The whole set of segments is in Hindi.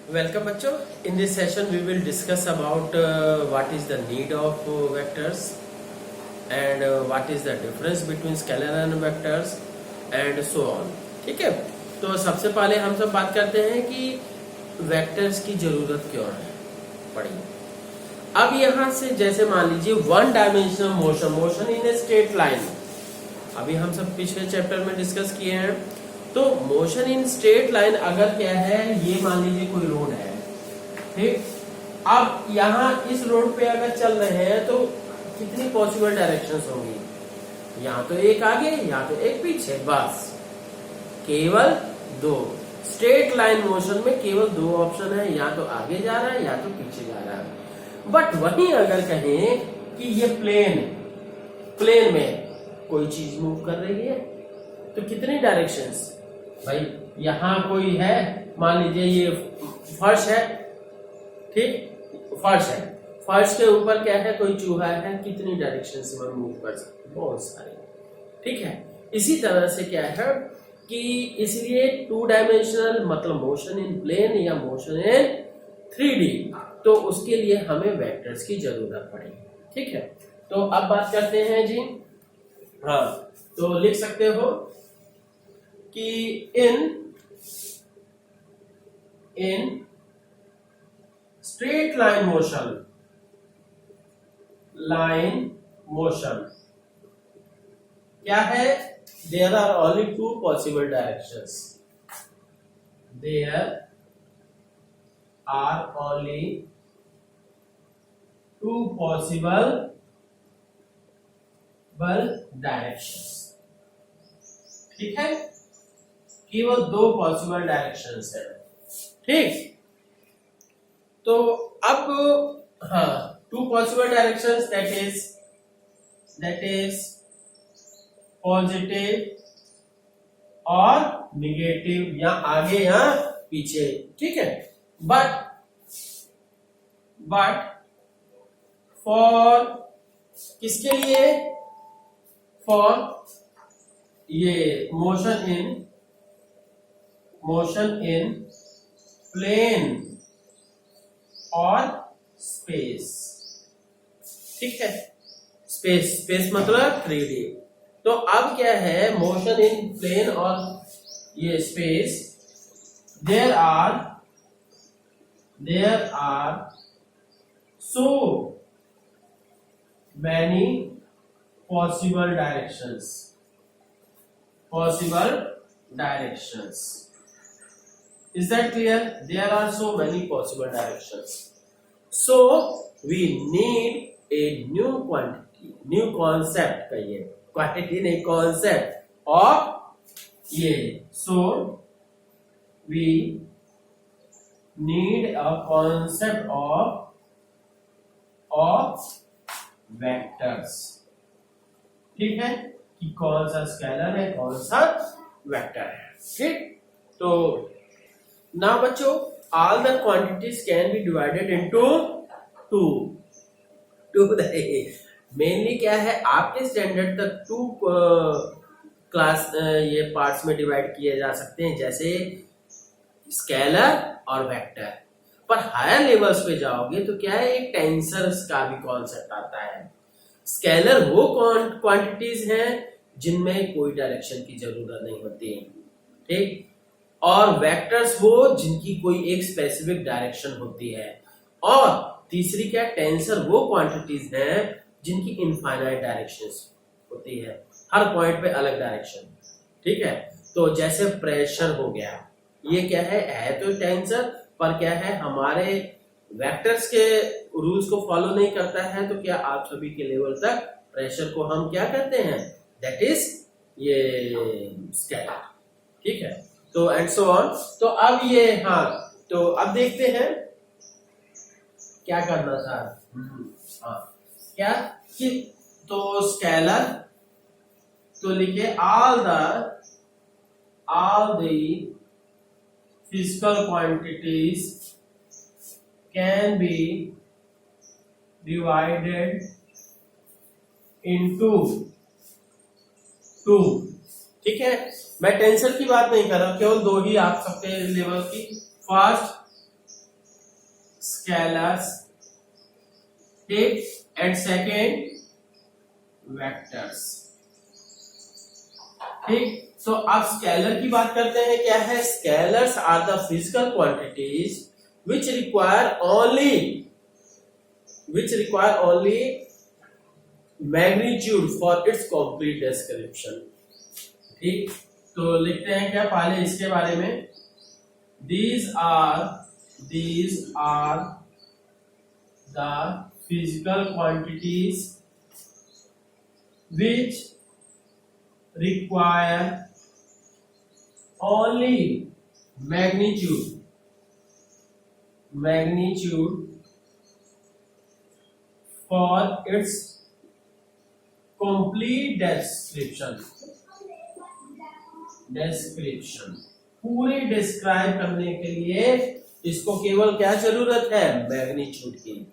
Welcome बच्चों. In this session we will discuss about what is the need of vectors and what is the difference between scalar and vectors and so on. ठीक है. तो सबसे पहले हम सब बात करते हैं कि वेक्टर्स की जरूरत क्यों है पड़ी. अब यहाँ से जैसे मान लीजिए one dimensional motion in a straight line, अभी हम सब पिछले चैप्टर में डिस्कस किए हैं. तो मोशन इन स्ट्रेट लाइन अगर क्या है, ये मान लीजिए कोई रोड है, ठीक. अब यहाँ इस रोड पे अगर चल रहे हैं तो कितनी पॉसिबल डायरेक्शंस होंगी? यहाँ तो एक आगे, यहाँ तो एक पीछे, बस केवल दो. स्ट्रेट लाइन मोशन में केवल दो ऑप्शन है, या तो आगे जा रहा है या तो पीछे जा रहा है. बट वहीं अगर कहें कि ये प्लेन में कोई चीज मूव कर रही है तो कितनी डायरेक्शंस? भाई यहाँ कोई है, मान लीजिए ये फर्श है, ठीक, फर्श है, फर्श के ऊपर क्या है, कोई चूहा है, कितनी डायरेक्शन से मैं मूव कर सकती हूँ? बहुत सारे, ठीक है. इसी तरह से क्या है कि इसलिए टू डायमेंशनल मतलब मोशन इन प्लेन या मोशन इन 3D, तो उसके लिए हमें वेक्टर्स की जरूरत पड़ेगी. ठीक है. तो अब बात करते हैं जी. हाँ, तो लिख सकते हो कि इन स्ट्रेट लाइन मोशन क्या है? There are only two possible directions. There are only two possible directions. ठीक है, केवल दो पॉसिबल डायरेक्शंस है. ठीक. तो अब हाँ, two possible directions that is positive और निगेटिव, या आगे या पीछे. ठीक है. बट फॉर किसके लिए? फॉर ये मोशन इन प्लेन और स्पेस. ठीक है. स्पेस मतलब 3D. तो अब क्या है, मोशन इन प्लेन और ये space, there are so many possible directions. Is that clear? There are so many possible directions. So we need a new concept कहिए, quantity नहीं, concept of ये. So we need a concept of vectors. ठीक है, कि कौन सा स्केलर है, कौन सा वेक्टर है. ठीक. तो ना बच्चों, all the quantities can be divided into two. Mainly क्या है, आपके स्टैंडर्ड तक टू क्लास ये पार्ट्स में डिवाइड किए जा सकते हैं, जैसे स्केलर और वेक्टर. पर हायर लेवल्स पे जाओगे तो क्या है, एक टेंसर्स का भी कॉन्सेप्ट आता है. स्केलर वो क्वांटिटीज हैं जिनमें कोई डायरेक्शन की जरूरत नहीं होती. ठीक. और वेक्टर्स वो जिनकी कोई एक स्पेसिफिक डायरेक्शन होती है. और तीसरी क्या, टेंसर वो क्वांटिटीज हैं जिनकी इनफाइनाइट डायरेक्शंस होती है, हर पॉइंट पे अलग डायरेक्शन. ठीक है. तो जैसे प्रेशर हो गया, ये क्या है तो टेंसर, पर क्या है, हमारे वेक्टर्स के रूल्स को फॉलो नहीं करता है. तो क्या आप सभी के लेवल तक प्रेशर को हम क्या करते हैं, दैट इज ये स्केलर. ठीक है. तो एंड सो ऑन. तो अब ये हाँ, तो अब देखते हैं क्या करना था. हाँ, क्या कि तो स्केलर, तो लिखे all the physical quantities can be divided into two. ठीक है. मैं टेंसर की बात नहीं कर रहा, केवल दो ही आप सकते हैं लेवल की. फर्स्ट स्केलर्स, ठीक, एंड सेकेंड वेक्टर्स, ठीक। तो अब स्केलर की बात करते हैं, क्या है? Scalars are the physical quantities which require only magnitude for its complete description, ठीक। तो लिखते हैं क्या पहले इसके बारे में, these are the physical quantities which require only magnitude for its complete description, पूरी डिस्क्राइब करने के लिए इसको केवल क्या जरूरत है? मैग्नीट्यूड की।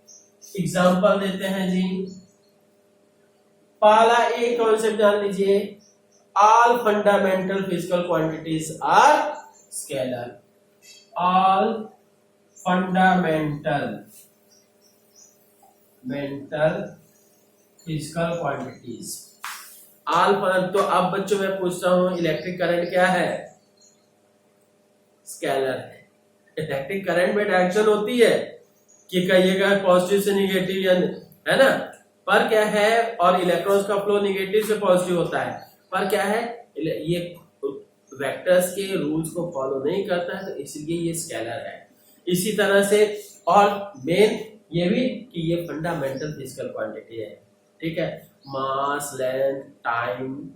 एग्जांपल देते हैं जी, पहला एक कॉन्सेप्ट जान लीजिए, all fundamental physical quantities are scalar. All fundamental physical quantities, तो अब बच्चों मैं पूछता हूं, इलेक्ट्रिक करंट क्या है? स्केलर है। इलेक्ट्रिक करंट में डायरेक्शन होती है कि कहिएगा पॉजिटिव से निगेटिव, या है ना, पर क्या है, और इलेक्ट्रॉन्स का फ्लो निगेटिव से पॉजिटिव होता है, पर क्या है, ये वेक्टर्स के रूल्स को फॉलो नहीं करता है, तो इसलिए ये स्केलर है। इसी तरह से, और मेन ये भी कि ये फंडामेंटल फिजिकल क्वांटिटी है, ठीक है। Mass, length, time,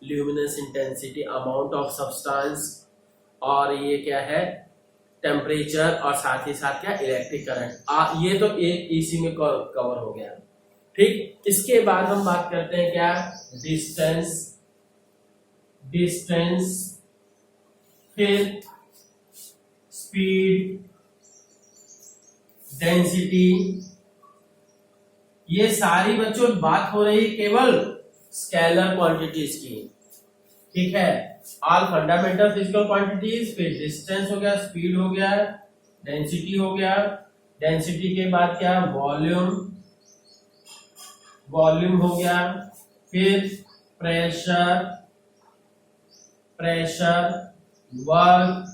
luminous intensity, amount of substance, और ये क्या है, टेम्परेचर, और साथ ही साथ क्या, इलेक्ट्रिक करंट। ये तो एक इसी में कवर हो गया, ठीक। इसके बाद हम बात करते हैं क्या, डिस्टेंस, फिर स्पीड, डेंसिटी। ये सारी बच्चों बात हो रही केवल स्केलर क्वांटिटीज की, ठीक है। ऑल फंडामेंटल फिजिकल क्वांटिटीज, फिर डिस्टेंस हो गया, स्पीड हो गया, डेंसिटी हो गया, डेंसिटी के बाद क्या, वॉल्यूम हो गया, फिर प्रेशर, वर्क,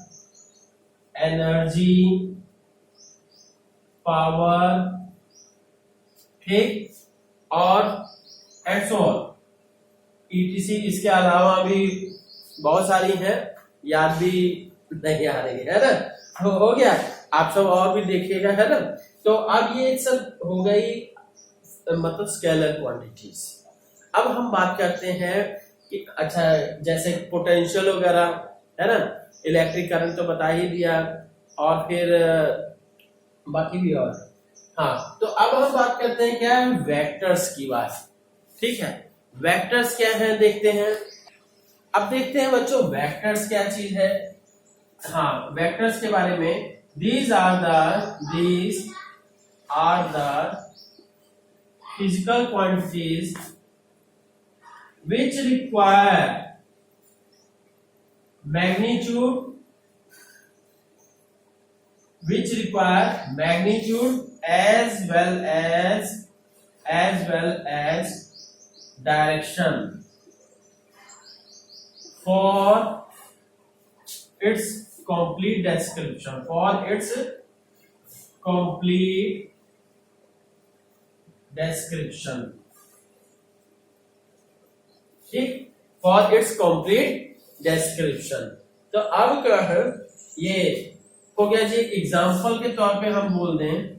एनर्जी, पावर, ठीक, और एंड ईटीसी। इसके अलावा भी बहुत सारी हैं, याद भी नहीं आ रही है ना, तो हो गया, आप सब और भी देखिएगा, है ना। तो अब ये सब हो गई मतलब स्केलर क्वांटिटीज। अब हम बात करते हैं कि अच्छा, जैसे पोटेंशियल वगैरह, है ना, इलेक्ट्रिक करंट तो बता ही दिया, और फिर बाकी भी और, हाँ। तो अब हम बात करते हैं क्या, वेक्टर्स की बात, ठीक है। वेक्टर्स क्या है देखते हैं। अब देखते हैं बच्चों वेक्टर्स क्या चीज है। हाँ, वेक्टर्स के बारे में, these are the physical quantities which require magnitude as well as direction for its complete description, ठीक, फॉर इट्स कंप्लीट डिस्क्रिप्शन। तो अब क्या है, ये हो गया जी, एग्जांपल के तौर पे हम बोल दें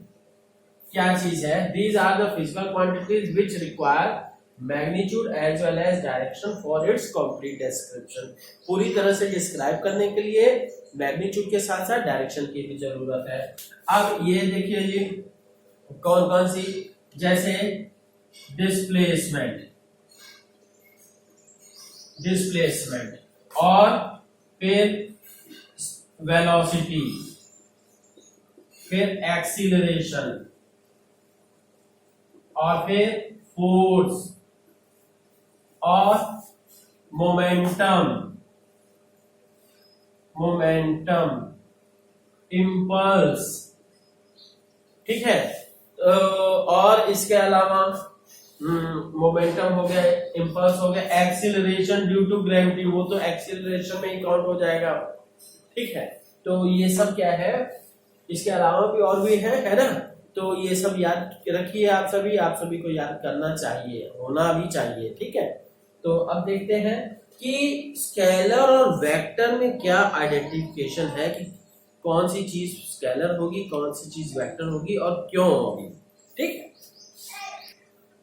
क्या चीज है, these are the physical quantities which require magnitude as well as direction for its complete description. पूरी तरह से डिस्क्राइब करने के लिए मैग्नीट्यूड के साथ साथ डायरेक्शन की भी जरूरत है। अब ये देखिए जी, कौन कौन सी, जैसे डिस्प्लेसमेंट, और फिर वेलोसिटी, फिर एक्सीलरेशन, और फिर फोर्स, और मोमेंटम, इम्पल्स, ठीक है। और इसके अलावा मोमेंटम हो गया, इम्पल्स हो गया, एक्सीलरेशन ड्यू टू ग्रेविटी, वो तो एक्सीलरेशन में ही काउंट हो जाएगा। ठीक है, तो ये सब क्या है, इसके अलावा भी और भी है ना। तो ये सब याद रखिए, आप सभी को याद करना चाहिए, होना भी चाहिए। ठीक है, तो अब देखते हैं कि स्केलर और वेक्टर में क्या आइडेंटिफिकेशन है, कि कौन सी चीज स्केलर होगी, कौन सी चीज वेक्टर होगी और क्यों होगी। ठीक है,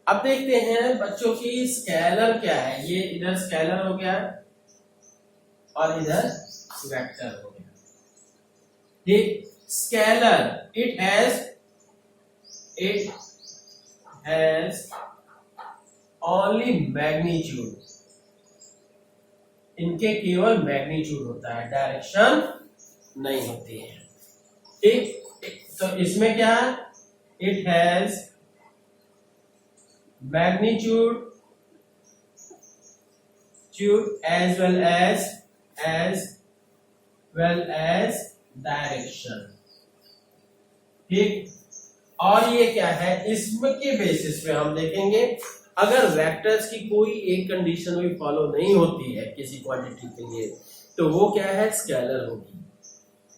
अब देखते हैं बच्चों की स्केलर क्या है। ये इधर स्केलर हो गया और इधर वेक्टर हो गया। ठीक, scalar it has only magnitude, इनके केवल मैग्नीट्यूड होता है, डायरेक्शन नहीं होती है। ठीक, तो इसमें क्या है, it has magnitude as well as direction. ठीक, और ये क्या है, इसमें के बेसिस पे हम देखेंगे अगर वेक्टर्स की कोई एक कंडीशन भी फॉलो नहीं होती है किसी क्वांटिटी के लिए, तो वो क्या है, स्केलर होगी।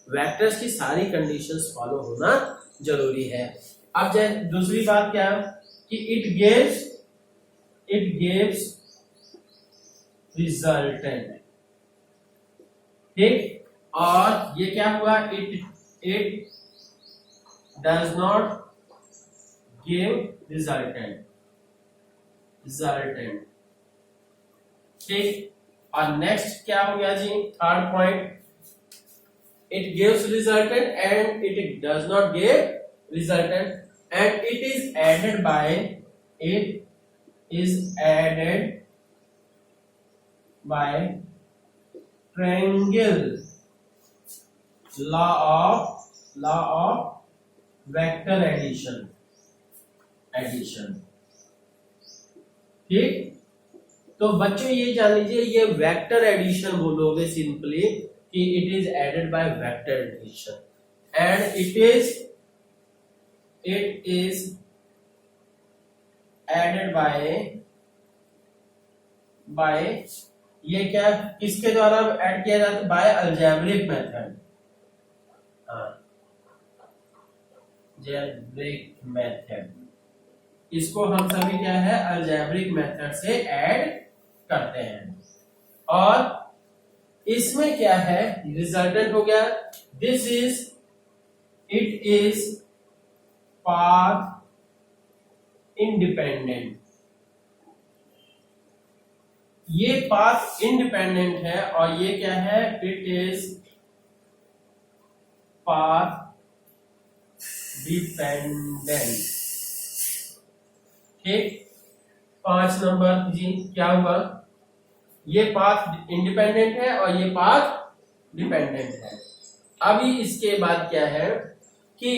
वेक्टर्स की सारी कंडीशंस फॉलो होना जरूरी है। अब दूसरी बात क्या है कि इट गिव्स रिजल्टेंट। ठीक, और ये क्या हुआ, it does not give resultant. ठीक, और नेक्स्ट क्या हो गया जी, third point, it gives resultant and it does not give resultant and it is added by triangle law of vector addition। ठीक, तो बच्चों ये जान लीजिए, ये वेक्टर एडिशन बोलोगे सिंपली कि it is added by vector addition and it is added by ये क्या, किसके द्वारा ऐड किया जाता है, by algebraic method. Algebraic method, इसको हम सभी क्या है, अलजेब्रिक मेथड से ऐड करते हैं। और इसमें क्या है, रिजल्टेंट हो गया, इट इज पाथ इंडिपेंडेंट। ये पाथ इंडिपेंडेंट है और ये क्या है, इट इज पाथ डिपेंडेंट। ठीक, 5 नंबर जी क्या हुआ, ये पाथ इंडिपेंडेंट है और ये पाथ डिपेंडेंट है। अभी इसके बाद क्या है कि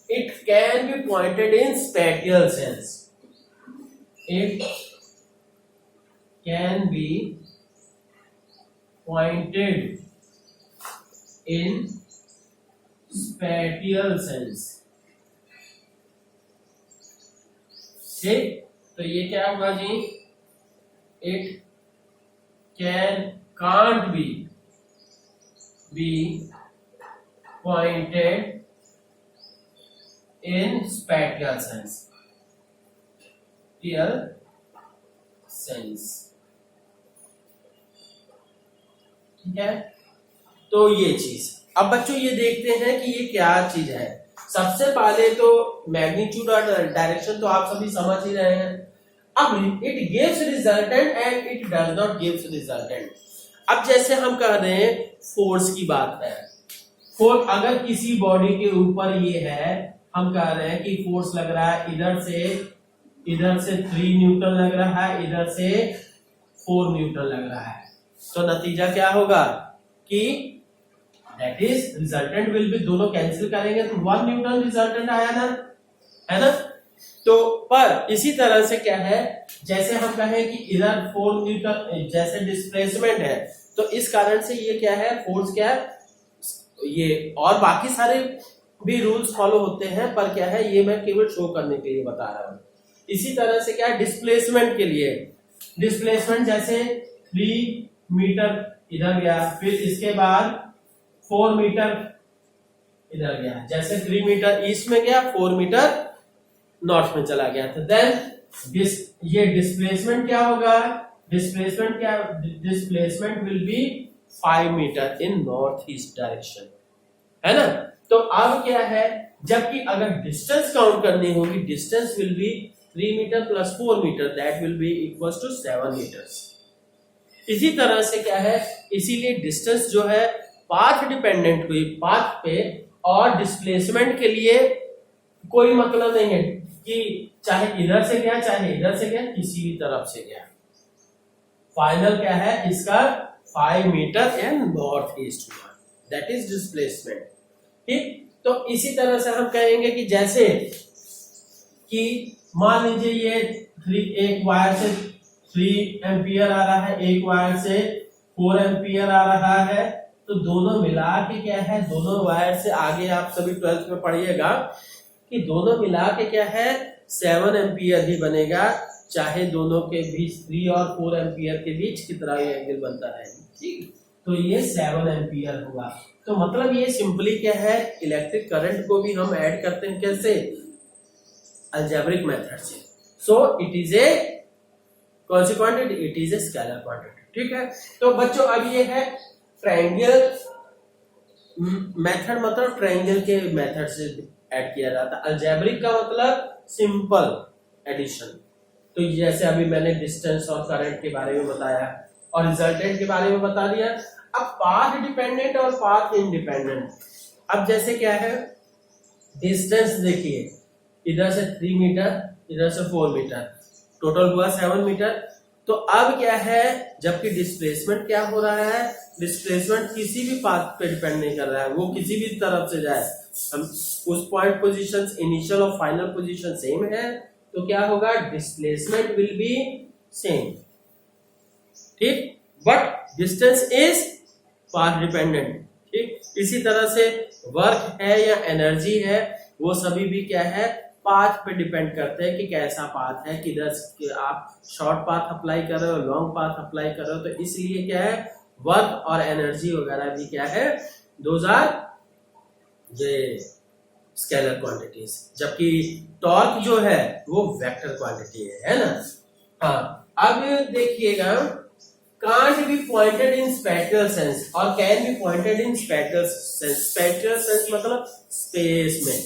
it can be pointed in spatial sense. It can be pointed in spatial sense. ठीक, तो ये क्या हुआ जी, it can't be pointed in spatial sense। ठीक है, तो ये चीज, अब बच्चों ये देखते हैं कि ये क्या चीज है। सबसे पहले तो मैग्नीट्यूड और डायरेक्शन तो आप सभी समझ ही रहे हैं। अब it gives resultant and it does not gives resultant. अब जैसे हम कह रहे हैं फोर्स की बात है, फोर्स अगर किसी बॉडी के ऊपर ये है, हम कह रहे हैं कि फोर्स लग रहा है इधर से 3 न्यूटन लग रहा है, इधर से 4 न्यूटन लग रहा है, तो नतीजा क्या होगा कि that is resultant will be, दोनों कैंसिल करेंगे तो 1 न्यूटन रिजल्टेंट आया ना, है ना। तो पर इसी तरह से क्या है, जैसे हम कहें कि इधर 4 न्यूटन जैसे डिस्प्लेसमेंट है, तो इस कारण से ये क्या है, फोर्स क्या है, ये और बाकी सारे भी रूल्स फॉलो होते हैं, पर क्या है ये मैं केवल शो करने के लिए बता रहा हूँ। इसी तरह से क्या है डिस्प्लेसमेंट के लिए, डिस्प्लेसमेंट जैसे 3 मीटर इधर गया, फिर इसके बाद 4 मीटर इधर गया, जैसे 3 मीटर ईस्ट में गया, 4 मीटर नॉर्थ में चला गया, तो देन ये डिस्प्लेसमेंट क्या होगा, displacement will be 5 metre in north east direction, है ना। तो अब क्या है, जबकि अगर डिस्टेंस काउंट करनी होगी, distance will be 3 metre plus 4 metre, that will be equals to 7 metres. इसी तरह से क्या है, इसीलिए डिस्टेंस जो है पाथ डिपेंडेंट हुई, पाथ पे, और डिस्प्लेसमेंट के लिए कोई मतलब नहीं है कि चाहे इधर से गया चाहे इधर से गया, किसी भी तरफ से गया, फाइनल क्या है इसका 5 मीटर एंड नॉर्थ ईस्ट हुआ, दैट इज डिस्प्लेसमेंट। ठीक, तो इसी तरह से हम कहेंगे कि जैसे कि मान लीजिए ये एक वायर से 3 एम्पियर आ रहा है, एक वायर से 4 एम्पियर आ रहा है, तो दोनों मिला के क्या है, दोनों वायर से आगे आप सभी 12th में पढ़िएगा कि दोनों मिला के क्या है 7 एम्पियर ही बनेगा, चाहे दोनों के बीच 3 और 4 एम्पियर के बीच कितना भी एंगल बनता है। ठीक, तो ये 7 एम्पियर होगा। तो मतलब ये सिंपली क्या है, इलेक्ट्रिक करंट को भी हम ऐड करते हैं कैसे, अलजेब्रिक मेथड से। So it is a consequent, it is a scalar quantity. ठीक है, तो बच्चों अब ये है ट्रायंगल मेथड, मतलब ट्रायंगल के मेथड से ऐड किया जाता है। अलजेब्रिक का मतलब सिंपल एडिशन, तो जैसे अभी मैंने डिस्टेंस और करंट के बारे में बताया और रिजल्टेंट के बारे में बता दिया। अब पाथ डिपेंडेंट और पाथ इंडिपेंडेंट, अब जैसे क्या है डिस्टेंस देखिए, इधर से 3 मीटर इधर से 4 मीटर, टोटल हुआ 7 मीटर। तो अब क्या है, जबकि डिस्प्लेसमेंट क्या हो रहा है, डिस्प्लेसमेंट किसी भी पाथ पे डिपेंड नहीं कर रहा है, वो किसी भी तरफ से जाए, हम उस पॉइंट पोजीशन इनिशियल और फाइनल पोजीशन सेम है, तो क्या होगा डिस्प्लेसमेंट विल बी सेम। ठीक, but distance is path dependent. ठीक, इसी तरह से वर्क है या एनर्जी है, वो सभी भी क्या है पाथ पे डिपेंड करते हैं कि कैसा पाथ है, किधर आप शॉर्ट पाथ अप्लाई कर रहे हो, लॉन्ग पाथ अप्लाई कर रहे हो, तो इसलिए क्या है वर्क और एनर्जी वगैरह भी क्या है, दोज आर ये स्केलर क्वांटिटीज, जबकि टॉर्क जो है वो वेक्टर क्वांटिटी है ना। हाँ, अब देखिएगा can't be pointed in spatial sense और can be pointed in spatial sense। spatial sense मतलब स्पेस में।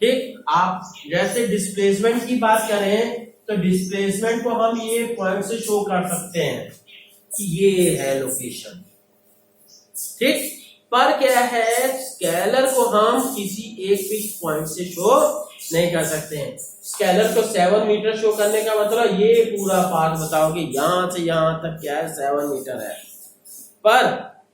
ठीक, आप जैसे डिस्प्लेसमेंट की बात करें तो डिस्प्लेसमेंट को हम ये पॉइंट से शो कर सकते हैं कि ये है लोकेशन। ठीक, पर क्या है स्केलर को हम किसी एक भी पॉइंट से शो नहीं कर सकते हैं। स्केलर को 7 मीटर शो करने का मतलब ये पूरा पाथ बताओ कि यहां से यहां तक क्या है 7 मीटर है, पर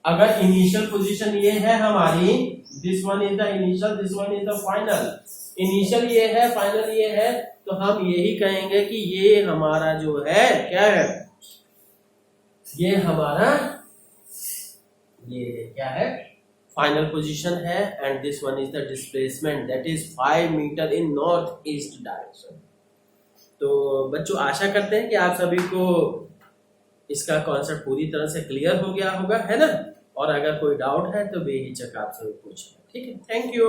अगर इनिशियल पोजीशन ये है हमारी, this one is the initial, this one is the final, initial ये है फाइनल ये है, तो हम यही कहेंगे कि ये हमारा जो है क्या है, ये हमारा ये क्या है फाइनल पोजीशन है, and this one is the displacement that is 5 metre in north east direction. तो बच्चों आशा करते हैं कि आप सभी को इसका कॉन्सेप्ट पूरी तरह से क्लियर हो गया होगा, है ना। और अगर कोई डाउट है तो बेहिचक आप सभी पूछें। ठीक है, थैंक यू।